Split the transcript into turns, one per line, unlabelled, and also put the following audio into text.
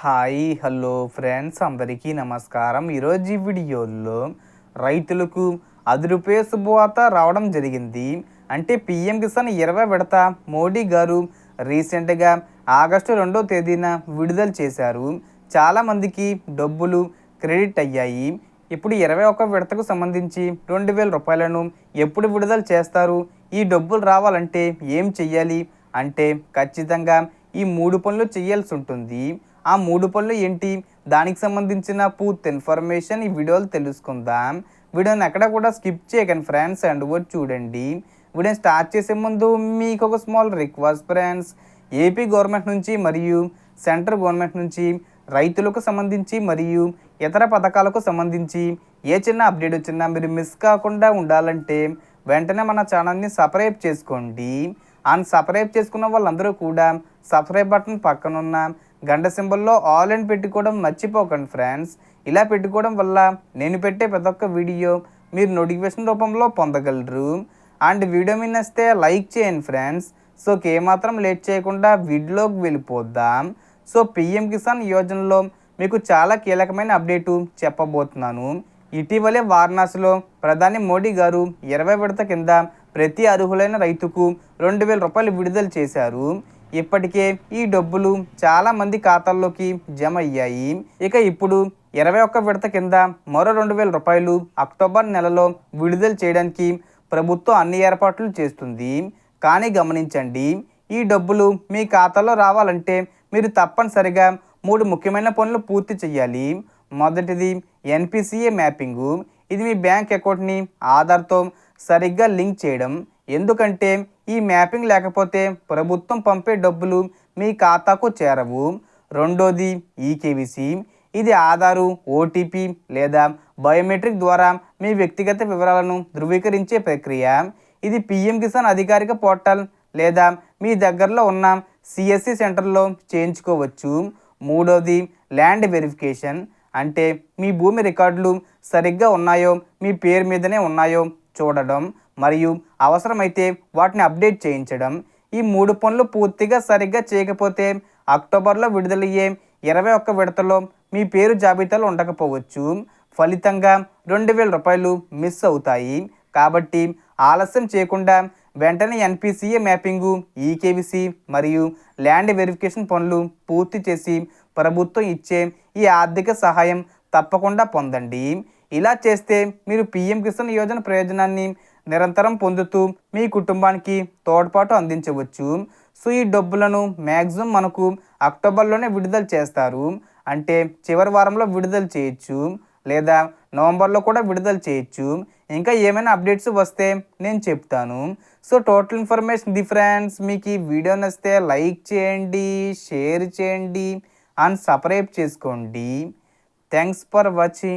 Hi hello friends అందరికీ నమస్కారం. ఈరోజు ఈ వీడియోలో రైతులకు రూ. 10 శుభవార్త రావడం జరిగింది. అంటే పీఎం కిసాన్ 20 విడత మోడీ గారు రీసెంట్గా ఆగస్టు 2వ తేదీన విడుదల చేశారు. చాలామందికి డబ్బులు క్రెడిట్ అయ్యాయి. ఇప్పుడు 21 విడతకు సంబంధించి 2,000 రూపాయలను ఎప్పుడు విడుదల చేస్తారు? ఈ డబ్బులు రావాలంటే ఏం చెయ్యాలి అంటే ఖచ్చితంగా ఈ 3 పనులు చేయాల్సి ఉంటుంది. ఆ 3 పనులు ఏంటి, దానికి సంబంధించిన పూర్తి ఇన్ఫర్మేషన్ ఈ వీడియోలో తెలుసుకుందాం. వీడియోని ఎక్కడ కూడా స్కిప్ చేయకండి ఫ్రెండ్స్, అండ్ కూడా చూడండి. వీడియోని స్టార్ట్ చేసే ముందు మీకు ఒక small request friends, AP government నుంచి మరియు సెంట్రల్ గవర్నమెంట్ నుంచి రైతులకు సంబంధించి మరియు ఇతర పథకాలకు సంబంధించి ఏ చిన్న అప్డేట్ వచ్చినా మీరు మిస్ కాకుండా ఉండాలంటే వెంటనే మన ఛానల్ని సబ్స్క్రైబ్ చేసుకోండి. అండ్ సబ్స్క్రైబ్ చేసుకున్న వాళ్ళందరూ కూడా సబ్స్క్రైబ్ బటన్ పక్కనున్న గంట సింబల్లో ఆల్ అని పెట్టుకోవడం మర్చిపోకండి ఫ్రెండ్స్. ఇలా పెట్టుకోవడం వల్ల నేను పెట్టే ప్రతి ఒక్క వీడియో మీరు నోటిఫికేషన్ రూపంలో పొందగలరు. అండ్ వీడియో మీద నచ్చితే లైక్ చేయండి ఫ్రెండ్స్. సో ఏమాత్రం లేట్ చేయకుండా వీడియోలోకి వెళ్ళిపోద్దాం. సో పీఎం కిసాన్ యోజనలో మీకు చాలా కీలకమైన అప్డేటు చెప్పబోతున్నాను. ఇటీవలే వారణాసిలో ప్రధాని మోడీ గారు 20 విడత కింద ప్రతి అర్హులైన రైతుకు 2,000 రూపాయలు విడుదల చేశారు. ఇప్పటికే ఈ డబ్బులు చాలామంది ఖాతాల్లోకి జమ అయ్యాయి. ఇక ఇప్పుడు 21 విడత కింద మరో 2,000 రూపాయలు అక్టోబర్ నెలలో విడుదల చేయడానికి ప్రభుత్వం అన్ని ఏర్పాట్లు చేస్తుంది. కానీ గమనించండి, ఈ డబ్బులు మీ ఖాతాలో రావాలంటే మీరు తప్పనిసరిగా 3 ముఖ్యమైన పనులు పూర్తి చేయాలి. మొదటిది ఎన్పిసిఏ మ్యాపింగు. ఇది మీ బ్యాంక్ అకౌంట్ని ఆధార్తో సరిగ్గా లింక్ చేయడం. ఎందుకంటే ఈ మ్యాపింగ్ లేకపోతే ప్రభుత్వం పంపే డబ్బులు మీ ఖాతాకు చేరవు. రెండోది ఈకేవీసీ. ఇది ఆధారు, ఓటీపీ లేదా బయోమెట్రిక్ ద్వారా మీ వ్యక్తిగత వివరాలను ధృవీకరించే ప్రక్రియ. ఇది పీఎం కిసాన్ అధికారిక పోర్టల్ లేదా మీ దగ్గరలో ఉన్న సిఎస్సి సెంటర్లో చేయించుకోవచ్చు. మూడోది ల్యాండ్ వెరిఫికేషన్. అంటే మీ భూమి రికార్డులు సరిగ్గా ఉన్నాయో, మీ పేరు మీదనే ఉన్నాయో చూడడం మరియు అవసరమైతే వాటిని అప్డేట్ చేయించడం. ఈ 3 పనులు పూర్తిగా సరిగ్గా చేయకపోతే అక్టోబర్లో విడుదలయ్యే 21 విడతలో మీ పేరు జాబితాలో ఉండకపోవచ్చు. ఫలితంగా 2,000 రూపాయలు మిస్ అవుతాయి. కాబట్టి ఆలస్యం చేయకుండా వెంటనే ఎన్పిసిఏ మ్యాపింగు, ఈకేవీసీ మరియు ల్యాండ్ వెరిఫికేషన్ పనులు పూర్తి చేసి ప్రభుత్వం ఇచ్చే ఈ ఆర్థిక సహాయం తప్పకుండా పొందండి. ఇలా చేస్తే మీరు పీఎం కిసాన్ యోజన ప్రయోజనాన్ని నిరంతరం పొందుతూ మీ కుటుంబానికి తోడ్పాటు అందించవచ్చు. సో ఈ డబ్బులను మ్యాక్సిమం మనకు అక్టోబర్లోనే విడుదల చేస్తారు. అంటే చివరి వారంలో విడుదల చేయొచ్చు లేదా నవంబర్లో కూడా విడుదల చేయొచ్చు. ఇంకా ఏమైనా అప్డేట్స్ వస్తే నేను చెప్తాను. So total information friends. మీకు ఈ వీడియో నచ్చితే లైక్ చేయండి, షేర్ చేయండి అండ్ సబ్స్క్రైబ్ చేసుకోండి. Thanks for watching.